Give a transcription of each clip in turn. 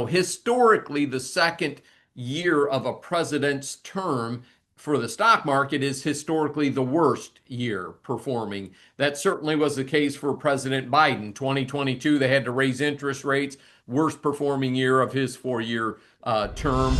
historically, the second year of a president's term for the stock market is historically the worst year performing. That certainly was the case for President Biden. 2022, they had to raise interest rates, worst performing year of his 4-year term.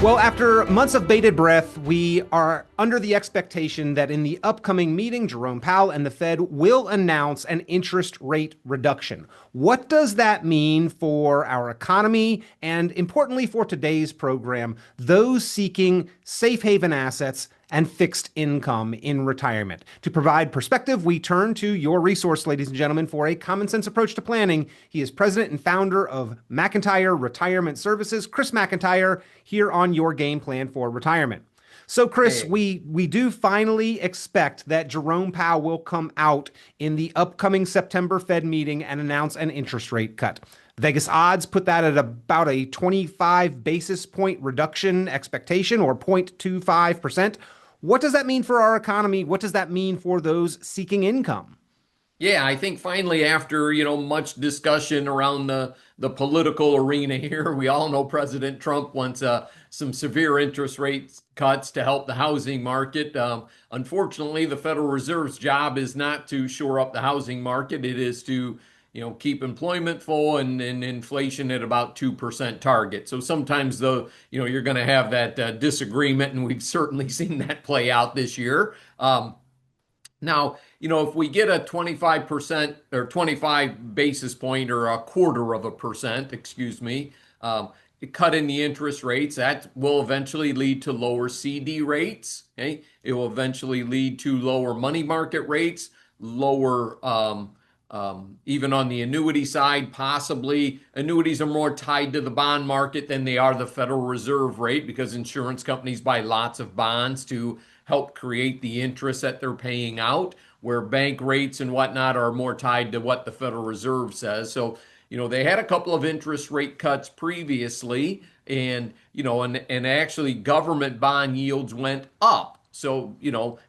Well, after months of bated breath, we are under the expectation that in the upcoming meeting, Jerome Powell and the Fed will announce an interest rate reduction. What does that mean for our economy and, importantly, for today's program, those seeking safe haven assets and fixed income in retirement? To provide perspective, we turn to your resource, ladies and gentlemen, for a common sense approach to planning. He is president and founder of McIntire Retirement Services, Chris McIntire, here on Your Game Plan for Retirement. So, Chris, Hey. we do finally expect that Jerome Powell will come out in the upcoming September Fed meeting and announce an interest rate cut. Vegas odds put that at about a 25 basis point reduction expectation, or 0.25%. What does that mean for our economy? What does that mean for those seeking income? Yeah, I think finally, after much discussion around the political arena here, we all know President Trump wants some severe interest rate cuts to help the housing market. Unfortunately, the Federal Reserve's job is not to shore up the housing market. It is to keep employment full and inflation at about 2% target. So sometimes though, you're going to have that disagreement, and we've certainly seen that play out this year. Now, if we get a 25% or 25 basis point or a quarter of a percent, excuse me, cut in the interest rates, that will eventually lead to lower CD rates. Okay? It will eventually lead to lower money market rates, lower even on the annuity side, possibly. Annuities are more tied to the bond market than they are the Federal Reserve rate, because insurance companies buy lots of bonds to help create the interest that they're paying out, where bank rates and whatnot are more tied to what the Federal Reserve says. So, they had a couple of interest rate cuts previously, and actually government bond yields went up. So,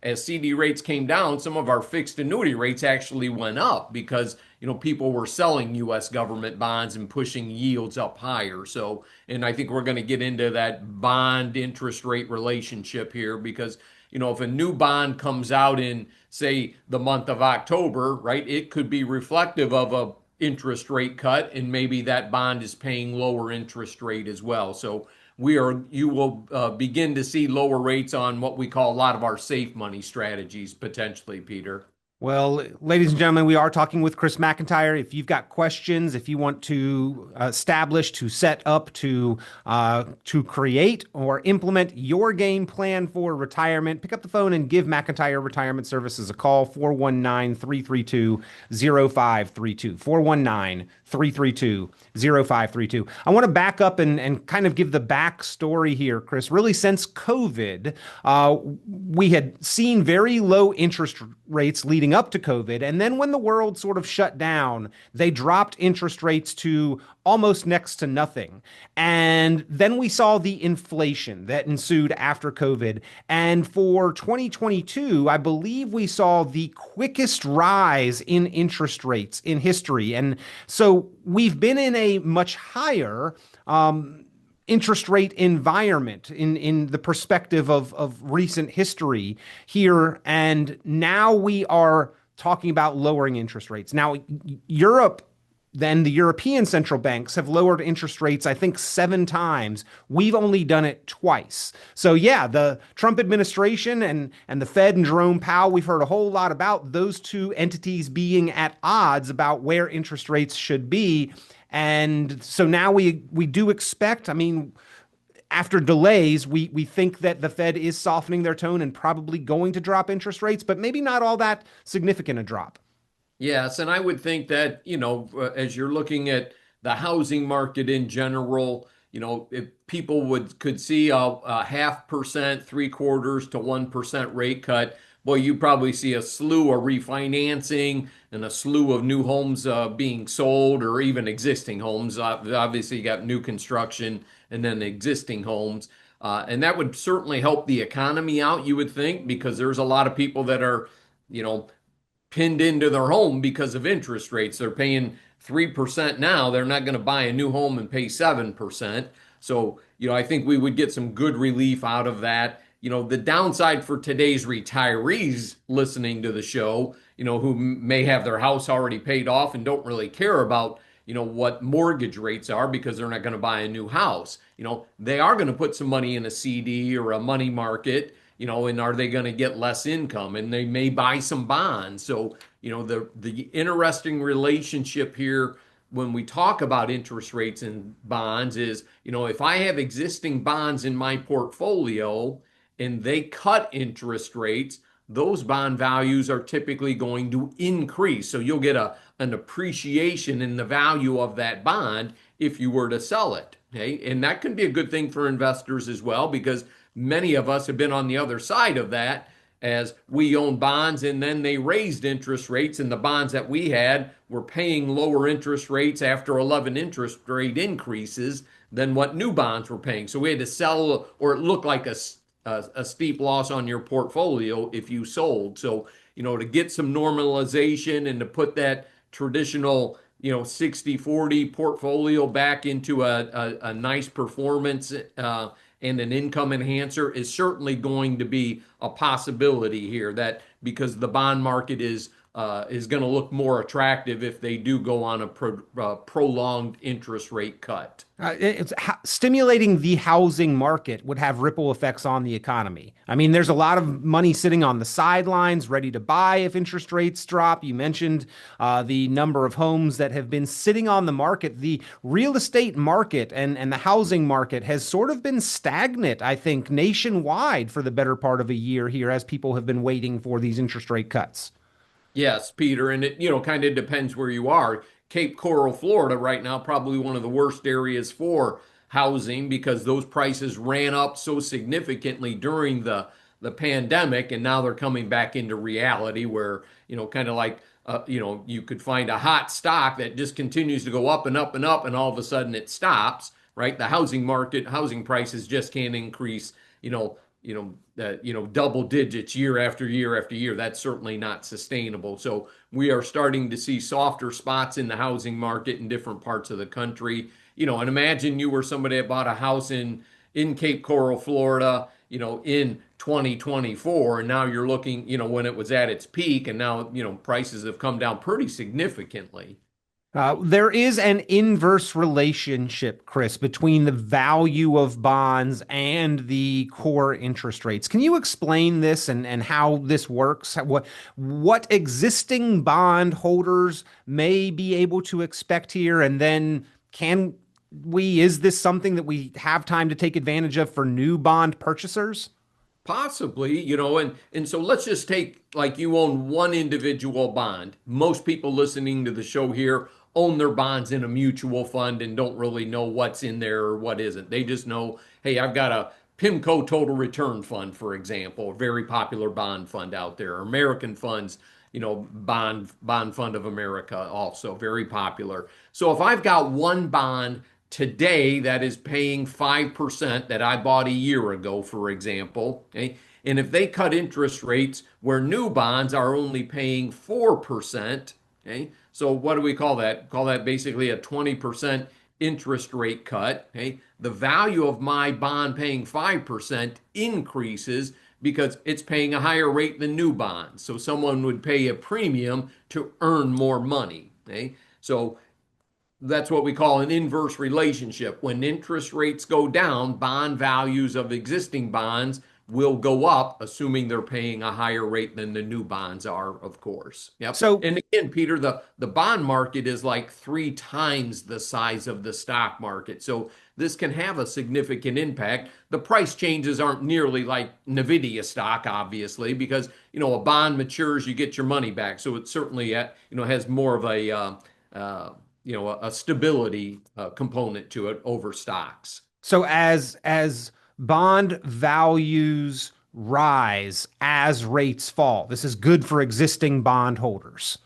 as CD rates came down, some of our fixed annuity rates actually went up because, people were selling U.S. government bonds and pushing yields up higher. So, and I think we're going to get into that bond interest rate relationship here because, if a new bond comes out in, say, the month of October, right, it could be reflective of a interest rate cut, and maybe that bond is paying lower interest rate as well. So you will begin to see lower rates on what we call a lot of our safe money strategies potentially, Peter. Well, ladies and gentlemen, we are talking with Chris McIntire. If you've got questions, if you want to establish, to set up, to create or implement your game plan for retirement, pick up the phone and give McIntire Retirement Services a call, 419-332-0532, 419-332-0532. I want to back up and kind of give the backstory here, Chris. Really, since COVID, we had seen very low interest rates leading up to COVID. And then when the world sort of shut down, they dropped interest rates to almost next to nothing. And then we saw the inflation that ensued after COVID. And for 2022, I believe we saw the quickest rise in interest rates in history. And so we've been in a much higher interest rate environment in the perspective of recent history here. And now we are talking about lowering interest rates. Now, Europe, then the European central banks have lowered interest rates, I think, 7 times. We've only done it twice. So yeah, the Trump administration and the Fed and Jerome Powell, we've heard a whole lot about those two entities being at odds about where interest rates should be. And so now we do expect, I mean, after delays, we think that the Fed is softening their tone and probably going to drop interest rates, but maybe not all that significant a drop. Yes, and I would think that, as you're looking at the housing market in general, if people could see a 0.5%, 0.75% to 1% rate cut, boy, you probably see a slew of refinancing and a slew of new homes being sold, or even existing homes. Obviously, you got new construction and then existing homes. And that would certainly help the economy out, you would think, because there's a lot of people that are, you know, pinned into their home because of interest rates. They're paying 3% now. They're not going to buy a new home and pay 7%. So, I think we would get some good relief out of that. The downside for today's retirees listening to the show, who may have their house already paid off and don't really care about, what mortgage rates are because they're not going to buy a new house. They are going to put some money in a CD or a money market, and are they going to get less income? And they may buy some bonds. So, the interesting relationship here when we talk about interest rates and bonds is, if I have existing bonds in my portfolio and they cut interest rates, those bond values are typically going to increase. So you'll get an appreciation in the value of that bond if you were to sell it. Okay. And that can be a good thing for investors as well, because many of us have been on the other side of that as we own bonds and then they raised interest rates, and the bonds that we had were paying lower interest rates after 11 interest rate increases than what new bonds were paying. So we had to sell, or it looked like a steep loss on your portfolio if you sold. So, to get some normalization and to put that traditional, 60-40 portfolio back into a nice performance and an income enhancer is certainly going to be a possibility here. That because the bond market is going to look more attractive if they do go on a prolonged interest rate cut. Stimulating the housing market would have ripple effects on the economy. I mean, there's a lot of money sitting on the sidelines, ready to buy if interest rates drop. You mentioned the number of homes that have been sitting on the market. The real estate market and the housing market has sort of been stagnant, I think, nationwide for the better part of a year here as people have been waiting for these interest rate cuts. Yes, Peter, and it kind of depends where you are. Cape Coral, Florida, right now, probably one of the worst areas for housing because those prices ran up so significantly during the pandemic, and now they're coming back into reality where, kind of like you could find a hot stock that just continues to go up and up and up, and all of a sudden it stops, right? The housing market, housing prices just can't increase, double digits year after year after year. That's certainly not sustainable. So we are starting to see softer spots in the housing market in different parts of the country. And imagine you were somebody that bought a house in Cape Coral, Florida, in 2024, and now you're looking, when it was at its peak, and now, prices have come down pretty significantly. There is an inverse relationship, Chris, between the value of bonds and the core interest rates. Can you explain this and how this works? What existing bond holders may be able to expect here? And then is this something that we have time to take advantage of for new bond purchasers? Possibly, and so let's just take like you own one individual bond. Most people listening to the show here own their bonds in a mutual fund and don't really know what's in there or what isn't. They just know, hey, I've got a PIMCO Total Return Fund, for example, a very popular bond fund out there. American funds, Bond Fund of America, also very popular. So if I've got one bond today that is paying 5% that I bought a year ago, for example, okay, and if they cut interest rates where new bonds are only paying 4%, okay, so what do we call that? Call that basically a 20% interest rate cut. Okay, the value of my bond paying 5% increases because it's paying a higher rate than new bonds. So someone would pay a premium to earn more money. Okay, so that's what we call an inverse relationship. When interest rates go down, bond values of existing bonds will go up, assuming they're paying a higher rate than the new bonds are, of course. Yep. So And again, Peter, the bond market is like 3 times the size of the stock market. So this can have a significant impact. The price changes aren't nearly like Nvidia stock, obviously, because a bond matures, you get your money back. So it certainly has more of a stability component to it over stocks. So as bond values rise as rates fall, this is good for existing bond holders.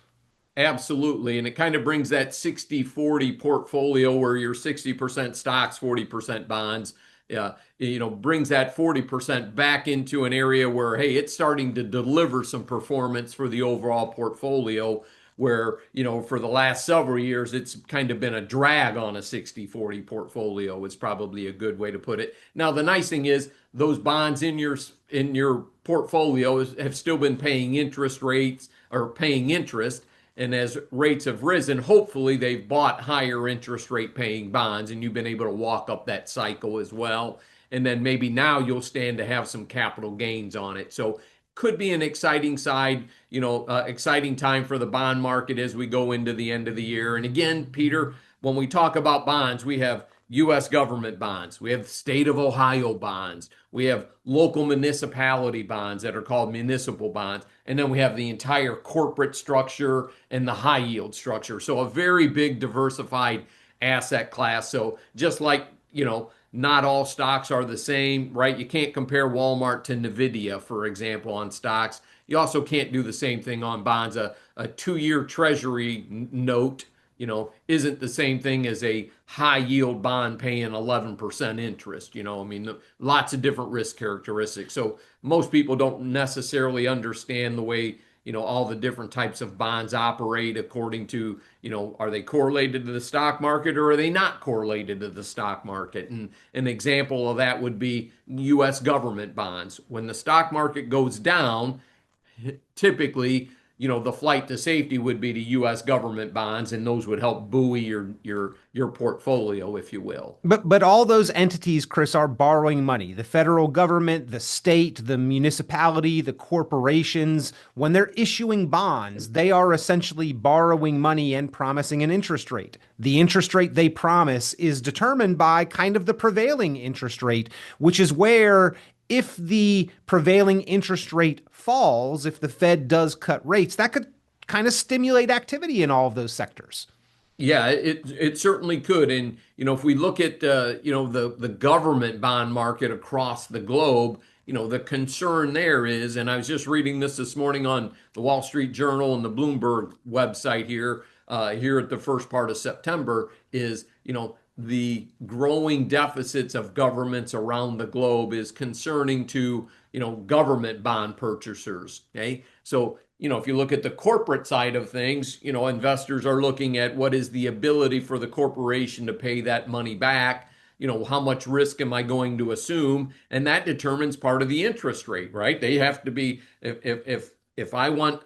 Absolutely. And it kind of brings that 60-40 portfolio where you're 60% stocks, 40% bonds brings that 40% back into an area where, hey, it's starting to deliver some performance for the overall portfolio. Where, for the last several years, it's kind of been a drag on a 60/40 portfolio, is probably a good way to put it. Now, the nice thing is those bonds in your portfolio have still been paying interest rates or paying interest. And as rates have risen, hopefully they've bought higher interest rate paying bonds and you've been able to walk up that cycle as well. And then maybe now you'll stand to have some capital gains on it. So could be an exciting time for the bond market as we go into the end of the year. And again, Peter, when we talk about bonds, we have U.S. government bonds, we have state of Ohio bonds, we have local municipality bonds that are called municipal bonds, and then we have the entire corporate structure and the high yield structure. So a very big diversified asset class. So just like, not all stocks are the same, right? You can't compare Walmart to Nvidia, for example, on stocks. You also can't do the same thing on bonds. A 2-year treasury note, isn't the same thing as a high yield bond paying 11% interest. Lots of different risk characteristics. So most people don't necessarily understand the way, all the different types of bonds operate according to, are they correlated to the stock market or are they not correlated to the stock market? And an example of that would be U.S. government bonds. When the stock market goes down, typically, the flight to safety would be to U.S. government bonds, and those would help buoy your portfolio, if you will. But all those entities, Chris, are borrowing money. The federal government, the state, the municipality, the corporations, when they're issuing bonds, they are essentially borrowing money and promising an interest rate. The interest rate they promise is determined by kind of the prevailing interest rate, which is where if the prevailing interest rate falls, if the Fed does cut rates, that could kind of stimulate activity in all of those sectors. Yeah, it certainly could. And, if we look at, the government bond market across the globe, the concern there is, and I was just reading this morning on the Wall Street Journal and the Bloomberg website here at the first part of September, is, the growing deficits of governments around the globe is concerning to, government bond purchasers. Okay. So, if you look at the corporate side of things, investors are looking at what is the ability for the corporation to pay that money back. How much risk am I going to assume? And that determines part of the interest rate, right? They have to be, if I want,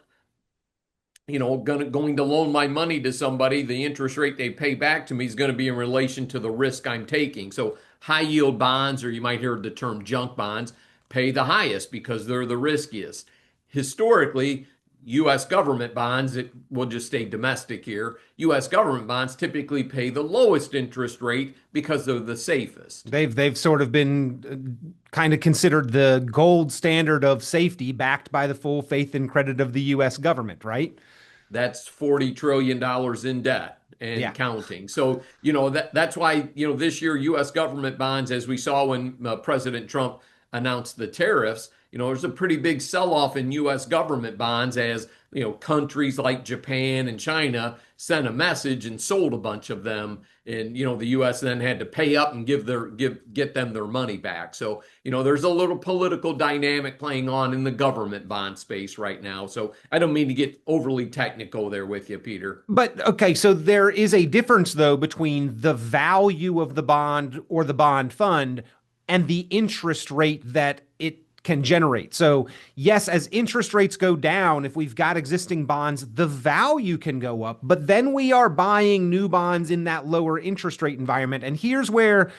going to loan my money to somebody, the interest rate they pay back to me is going to be in relation to the risk I'm taking. So high yield bonds, or you might hear the term junk bonds, pay the highest because they're the riskiest. Historically, U.S. government bonds, we'll just stay domestic here, U.S. government bonds typically pay the lowest interest rate because they're the safest. They've sort of been kind of considered the gold standard of safety, backed by the full faith and credit of the U.S. government, right? That's $40 trillion in debt and Yeah. counting. So, that's why, this year U.S. government bonds, as we saw when President Trump announced the tariffs, there's a pretty big sell-off in U.S. government bonds as, countries like Japan and China sent a message and sold a bunch of them. And, the U.S. then had to pay up and get them their money back. So, there's a little political dynamic playing on in the government bond space right now. So I don't mean to get overly technical there with you, Peter. But okay, so there is a difference though between the value of the bond or the bond fund and the interest rate that it can generate. So yes, as interest rates go down, if we've got existing bonds, the value can go up, but then we are buying new bonds in that lower interest rate environment. And here's where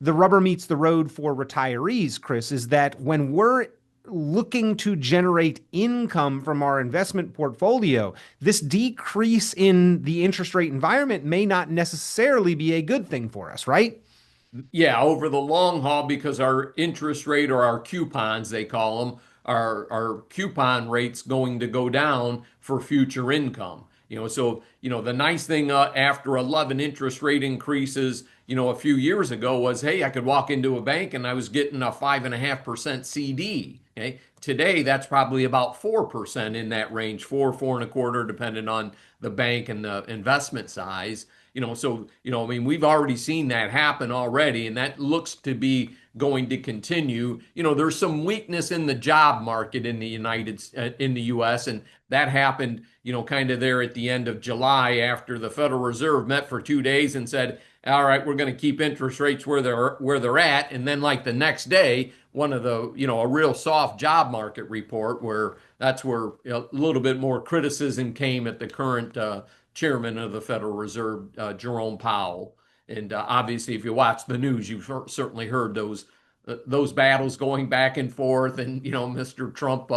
the rubber meets the road for retirees, Chris, is that when we're looking to generate income from our investment portfolio, this decrease in the interest rate environment may not necessarily be a good thing for us, right? Yeah, over the long haul, because our interest rate, or our coupons, they call them, our coupon rate's going to go down for future income. So, the nice thing after 11 interest rate increases, a few years ago was, hey, I could walk into a bank and I was getting a 5.5% CD. Okay. Today, that's probably about 4% in that range, 4.25, depending on the bank and the investment size. I mean, we've already seen that happen already, and that looks to be going to continue. There's some weakness in the job market in the U.S., and that happened, kind of there at the end of July after the Federal Reserve met for 2 days and said, all right, we're going to keep interest rates where they're at, and then like the next day, one of the a real soft job market report where that's where a little bit more criticism came at the current chairman of the Federal Reserve, Jerome Powell. And obviously, if you watch the news, you've certainly heard those battles going back and forth, and Mr. Trump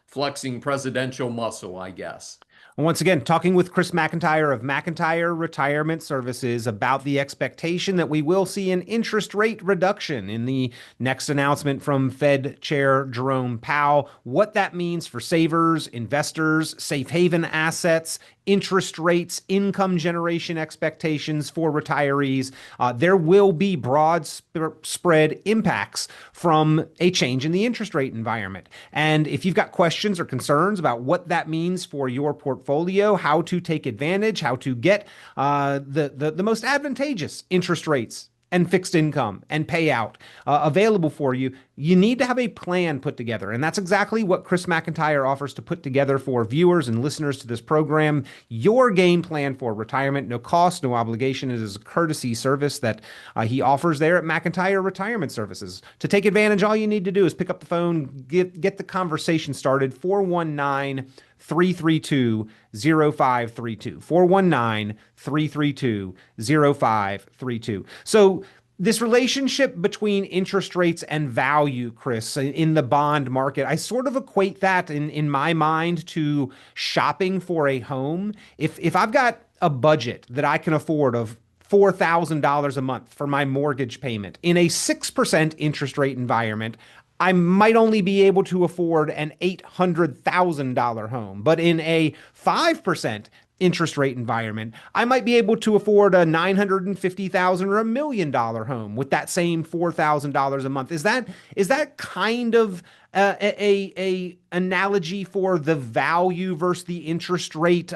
flexing presidential muscle, I guess. Once again, talking with Chris McIntire of McIntire Retirement Services about the expectation that we will see an interest rate reduction in the next announcement from Fed Chair Jerome Powell, what that means for savers, investors, safe haven assets, interest rates, income generation expectations for retirees. There will be broad spread impacts from a change in the interest rate environment. And if you've got questions or concerns about what that means for your portfolio, how to take advantage, how to get the most advantageous interest rates and fixed income and payout available for you, you need to have a plan put together. And that's exactly what Chris McIntire offers to put together for viewers and listeners to this program. Your game plan for retirement, no cost, no obligation. It is a courtesy service that he offers there at McIntire Retirement Services. To take advantage, all you need to do is pick up the phone, get the conversation started. 419-332-0532. 419-332-0532. So this relationship between interest rates and value, Chris, in the bond market, I sort of equate that in my mind to shopping for a home. If I've got a budget that I can afford of $4,000 a month for my mortgage payment in a 6% interest rate environment, I might only be able to afford an $800,000 home. But in a 5% interest rate environment, I might be able to afford a $950,000 or $1 million home with that same $4,000 a month. Is that kind of a analogy for the value versus the interest rate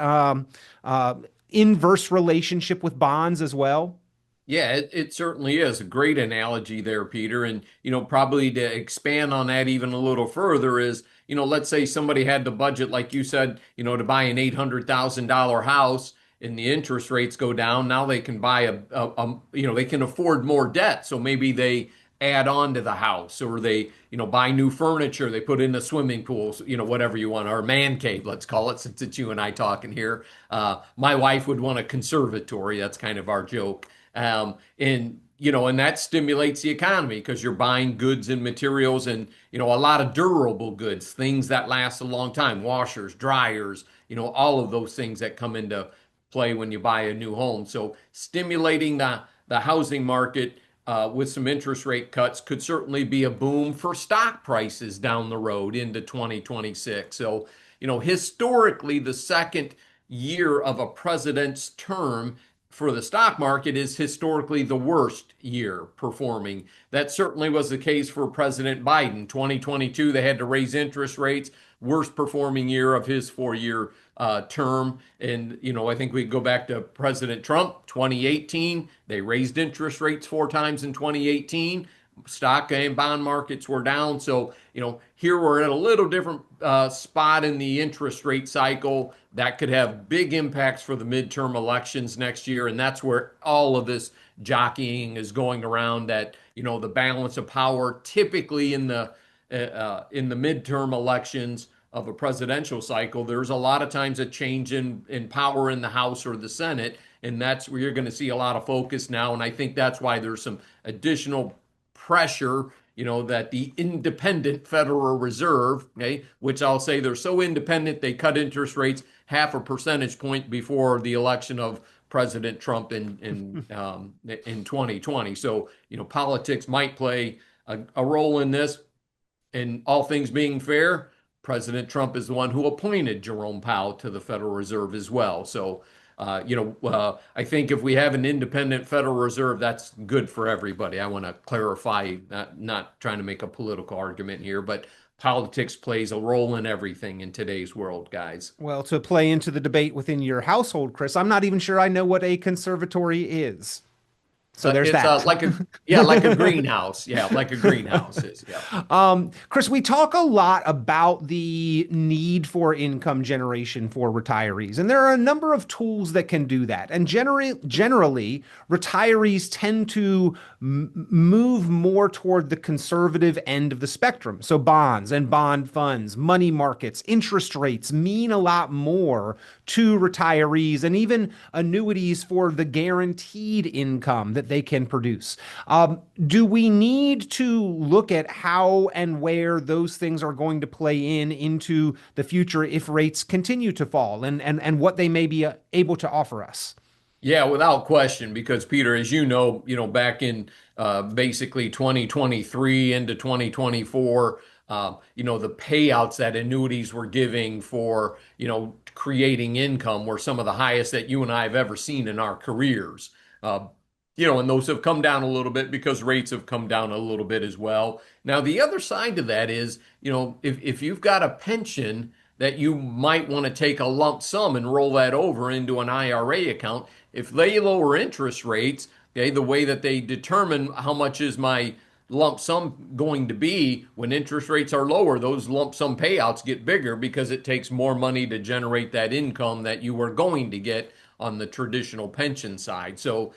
inverse relationship with bonds as well? Yeah, it certainly is a great analogy there, Peter. And, probably to expand on that even a little further is, let's say somebody had the budget, like you said, to buy an $800,000 house and the interest rates go down. Now they can buy they can afford more debt. So maybe they add on to the house or they, buy new furniture. They put in a swimming pool, whatever you want, or a man cave, let's call it, since it's you and I talking here. My wife would want a conservatory. That's kind of our joke. And that stimulates the economy because you're buying goods and materials and, a lot of durable goods, things that last a long time, washers, dryers, all of those things that come into play when you buy a new home. So stimulating the housing market with some interest rate cuts could certainly be a boom for stock prices down the road into 2026. So, historically, the second year of a president's term for the stock market is historically the worst year performing. That certainly was the case for President Biden. 2022, they had to raise interest rates, worst performing year of his 4 year term. And, I think we go back to President Trump, 2018, they raised interest rates 4 times in 2018. Stock and bond markets were down. So, here we're at a little different spot in the interest rate cycle that could have big impacts for the midterm elections next year. And that's where all of this jockeying is going around that, the balance of power typically in the midterm elections of a presidential cycle, there's a lot of times a change in power in the House or the Senate. And that's where you're going to see a lot of focus now. And I think that's why there's some additional pressure, that the independent Federal Reserve, okay, which I'll say they're so independent, they cut interest rates half a percentage point before the election of President Trump in 2020. So, politics might play a role in this. And all things being fair, President Trump is the one who appointed Jerome Powell to the Federal Reserve as well. So, I think if we have an independent Federal Reserve, that's good for everybody. I want to clarify, not trying to make a political argument here, but politics plays a role in everything in today's world, guys. Well, to play into the debate within your household, Chris, I'm not even sure I know what a conservatory is. So there's It's that. like a yeah, like a greenhouse. Yeah, like a greenhouse is. Yeah. Chris, we talk a lot about the need for income generation for retirees, and there are a number of tools that can do that. And generally, retirees tend to move more toward the conservative end of the spectrum. So bonds and bond funds, money markets, interest rates mean a lot more to retirees, and even annuities for the guaranteed income that they can produce. Do we need to look at how and where those things are going to play into the future if rates continue to fall, and what they may be able to offer us? Yeah, without question, because Peter, as back in basically 2023 into 2024, the payouts that annuities were giving for, creating income were some of the highest that you and I have ever seen in our careers. Uh, and those have come down a little bit because rates have come down a little bit as well. Now, the other side to that is, if you've got a pension that you might want to take a lump sum and roll that over into an IRA account, if they lower interest rates, okay, the way that they determine how much is my lump sum going to be when interest rates are lower, those lump sum payouts get bigger because it takes more money to generate that income that you were going to get on the traditional pension side. So,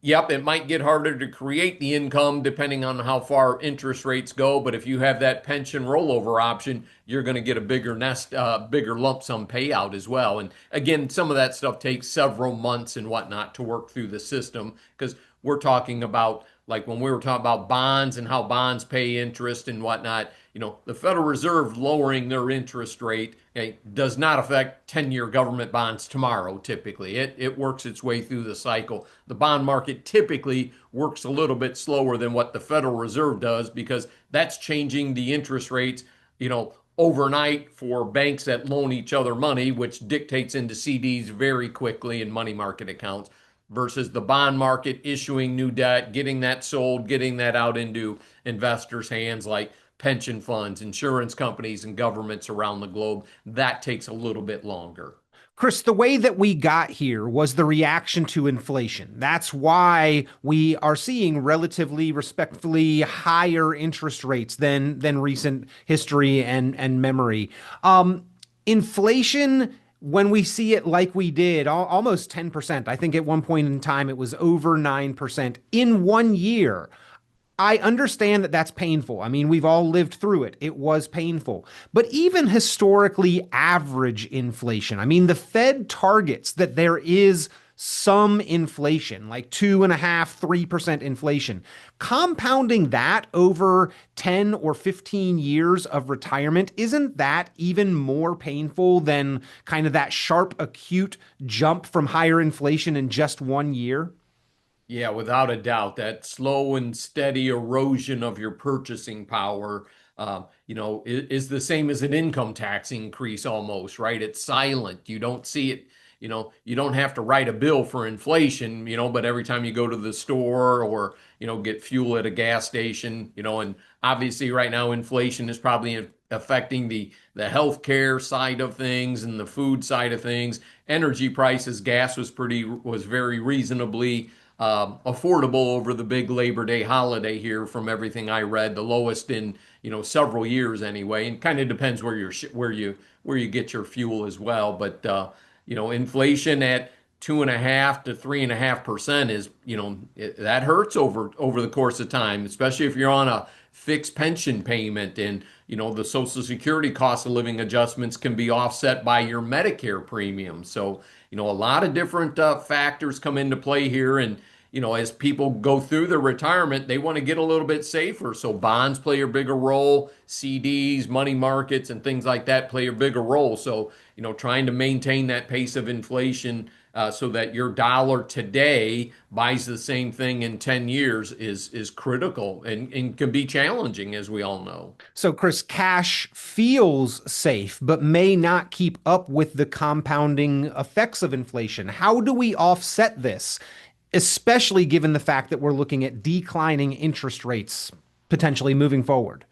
yep, it might get harder to create the income depending on how far interest rates go. But if you have that pension rollover option, you're going to get a bigger lump sum payout as well. And again, some of that stuff takes several months and whatnot to work through the system because we're talking about, like when we were talking about bonds and how bonds pay interest and whatnot, the Federal Reserve lowering their interest rate, okay, does not affect 10-year government bonds tomorrow, typically. It works its way through the cycle. The bond market typically works a little bit slower than what the Federal Reserve does because that's changing the interest rates, overnight for banks that loan each other money, which dictates into CDs very quickly in money market accounts versus the bond market issuing new debt, getting that sold, getting that out into investors' hands like pension funds, insurance companies, and governments around the globe. That takes a little bit longer. Chris, the way that we got here was the reaction to inflation. That's why we are seeing relatively respectfully higher interest rates than recent history and memory. Inflation, when we see it like we did, almost 10%. I think at one point in time it was over 9% in 1 year. I understand that that's painful. I mean, we've all lived through it. It was painful. But even historically average inflation, I mean, the Fed targets that there is some inflation, like 2.5%, 3% inflation. Compounding that over 10 or 15 years of retirement, isn't that even more painful than kind of that sharp, acute jump from higher inflation in just 1 year? Yeah, without a doubt, that slow and steady erosion of your purchasing power, is the same as an income tax increase almost, right? It's silent. You don't see it. You don't have to write a bill for inflation, but every time you go to the store or, get fuel at a gas station, and obviously right now inflation is probably affecting the healthcare side of things and the food side of things. Energy prices, gas was very reasonably affordable over the big Labor Day holiday here from everything I read, the lowest in, several years anyway, and kind of depends where you get your fuel as well. But inflation at 2.5 to 3.5% is, that hurts over the course of time, especially if you're on a fixed pension payment and the Social Security cost of living adjustments can be offset by your Medicare premium. So a lot of different factors come into play here. And, as people go through their retirement, they want to get a little bit safer. So bonds play a bigger role, CDs, money markets, and things like that play a bigger role. So, trying to maintain that pace of inflation so that your dollar today buys the same thing in 10 years is critical and can be challenging, as we all know. So, Chris, cash feels safe, but may not keep up with the compounding effects of inflation. How do we offset this, especially given the fact that we're looking at declining interest rates potentially moving forward?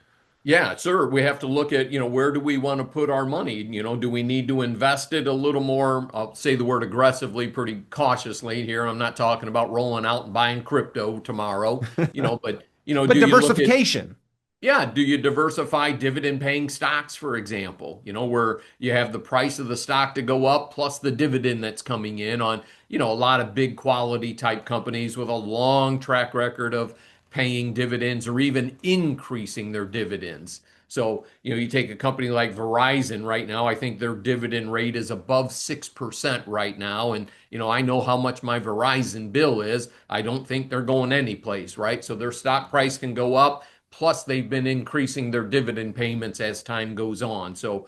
Yeah, sure. We have to look at, where do we want to put our money? Do we need to invest it a little more? I'll say the word aggressively, pretty cautiously here. I'm not talking about rolling out and buying crypto tomorrow, but, But do you look at diversification. yeah, do you diversify dividend paying stocks, for example, where you have the price of the stock to go up plus the dividend that's coming in on, a lot of big quality type companies with a long track record of paying dividends or even increasing their dividends. So, you take a company like Verizon right now, I think their dividend rate is above 6% right now. And, I know how much my Verizon bill is. I don't think they're going anyplace, right? So their stock price can go up. Plus, they've been increasing their dividend payments as time goes on. So,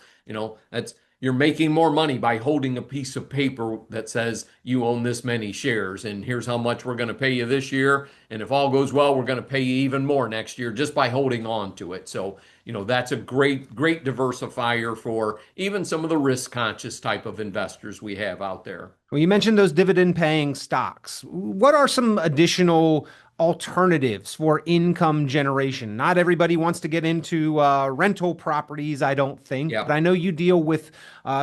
that's you're making more money by holding a piece of paper that says you own this many shares and here's how much we're going to pay you this year. And if all goes well, we're going to pay you even more next year just by holding on to it. So, that's a great, great diversifier for even some of the risk conscious type of investors we have out there. Well, you mentioned those dividend paying stocks. What are some additional alternatives for income generation? Not everybody wants to get into rental properties, I don't think, but Yeah. I know you deal with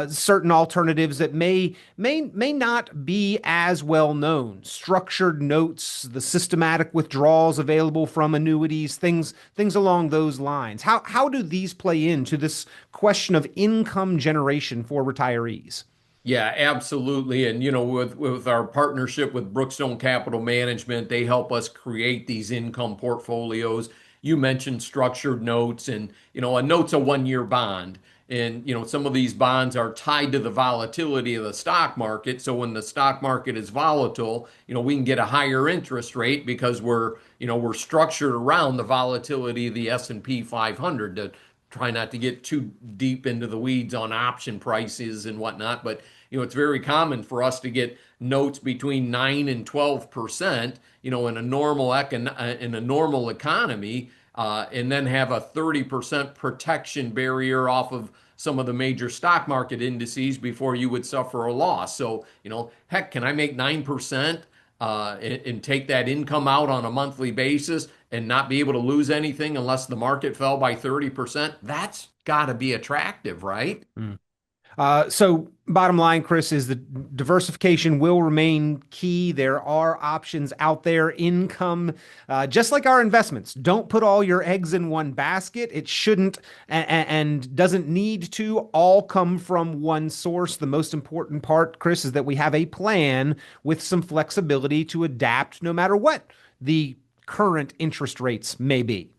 certain alternatives that may not be as well known. Structured notes, the systematic withdrawals available from annuities, things along those lines. How do these play into this question of income generation for retirees? Yeah, absolutely. And with our partnership with Brookstone Capital Management, they help us create these income portfolios. You mentioned structured notes, and a note's a 1 year bond. And some of these bonds are tied to the volatility of the stock market. So when the stock market is volatile, we can get a higher interest rate because we're structured around the volatility of the S&P 500 to try not to get too deep into the weeds on option prices and whatnot. But it's very common for us to get notes between 9 and 12%, in a normal economy, and then have a 30% protection barrier off of some of the major stock market indices before you would suffer a loss. So, heck, can I make 9%? And take that income out on a monthly basis and not be able to lose anything unless the market fell by 30%, that's got to be attractive, right? So bottom line, Chris, is that diversification will remain key. There are options out there. Income, just like our investments, don't put all your eggs in one basket. It shouldn't and doesn't need to all come from one source. The most important part, Chris, is that we have a plan with some flexibility to adapt no matter what the current interest rates may be.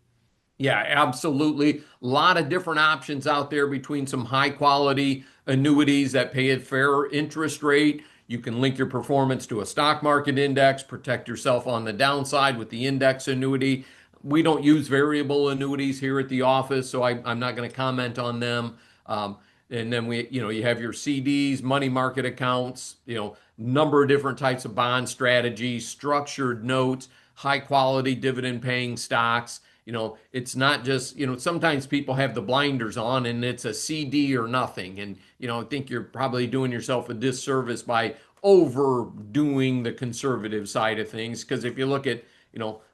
Yeah, absolutely. A lot of different options out there between some high quality annuities that pay a fair interest rate. You can link your performance to a stock market index, protect yourself on the downside with the index annuity. We don't use variable annuities here at the office, so I'm not going to comment on them. And then you have your CDs, money market accounts, number of different types of bond strategies, structured notes, high quality dividend paying stocks. It's not just, sometimes people have the blinders on and it's a CD or nothing. And, I think you're probably doing yourself a disservice by overdoing the conservative side of things. Because if you look at,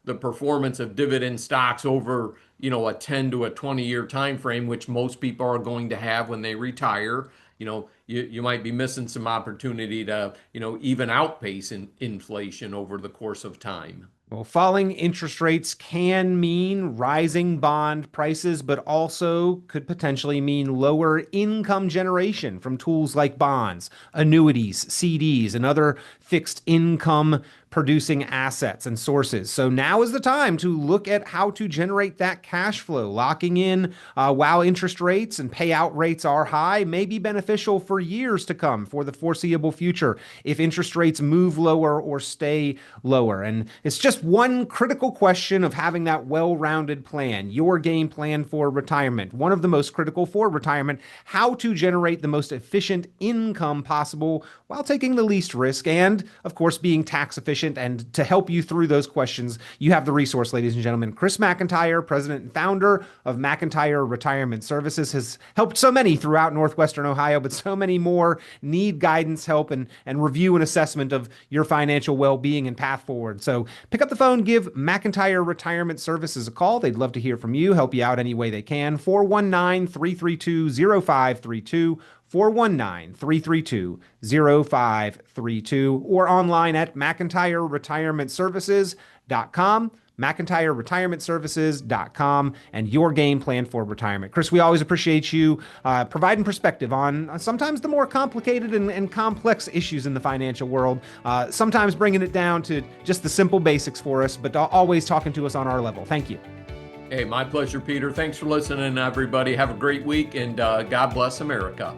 the performance of dividend stocks over, a 10 to a 20-year time frame, which most people are going to have when they retire, you might be missing some opportunity to, even outpace inflation over the course of time. Well, falling interest rates can mean rising bond prices, but also could potentially mean lower income generation from tools like bonds, annuities, CDs, and other fixed income producing assets and sources. So now is the time to look at how to generate that cash flow. Locking in while interest rates and payout rates are high may be beneficial for years to come, for the foreseeable future, if interest rates move lower or stay lower. And it's just one critical question of having that well-rounded plan, your game plan for retirement. One of the most critical for retirement, how to generate the most efficient income possible while taking the least risk and, of course, being tax efficient efficient. And to help you through those questions, you have the resource, ladies and gentlemen. Chris McIntire, president and founder of McIntire Retirement Services, has helped so many throughout Northwestern Ohio, but so many more need guidance, help, and review and assessment of your financial well-being and path forward. So pick up the phone, give McIntire Retirement Services a call. They'd love to hear from you, help you out any way they can. 419-332-0532. 419-332-0532, or online at McIntyreRetirementServices.com, McIntyreRetirementServices.com, and your game plan for retirement. Chris, we always appreciate you providing perspective on sometimes the more complicated and complex issues in the financial world, sometimes bringing it down to just the simple basics for us, but always talking to us on our level. Thank you. Hey, my pleasure, Peter. Thanks for listening, everybody. Have a great week, and God bless America.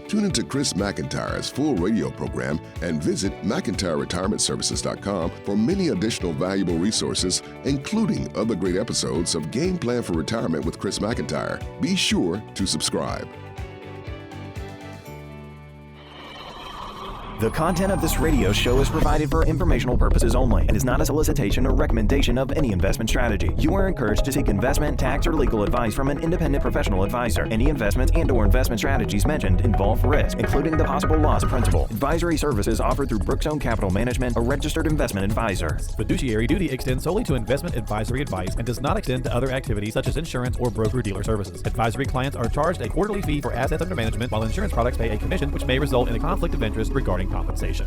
Tune into Chris McIntyre's full radio program and visit McIntyreRetirementServices.com for many additional valuable resources, including other great episodes of Game Plan for Retirement with Chris McIntire. Be sure to subscribe. The content of this radio show is provided for informational purposes only and is not a solicitation or recommendation of any investment strategy. You are encouraged to seek investment, tax, or legal advice from an independent professional advisor. Any investments and/or investment strategies mentioned involve risk, including the possible loss of principal. Advisory services offered through Brookstone Capital Management, a registered investment advisor. Fiduciary duty extends solely to investment advisory advice and does not extend to other activities such as insurance or broker-dealer services. Advisory clients are charged a quarterly fee for assets under management, while insurance products pay a commission, which may result in a conflict of interest regarding compensation.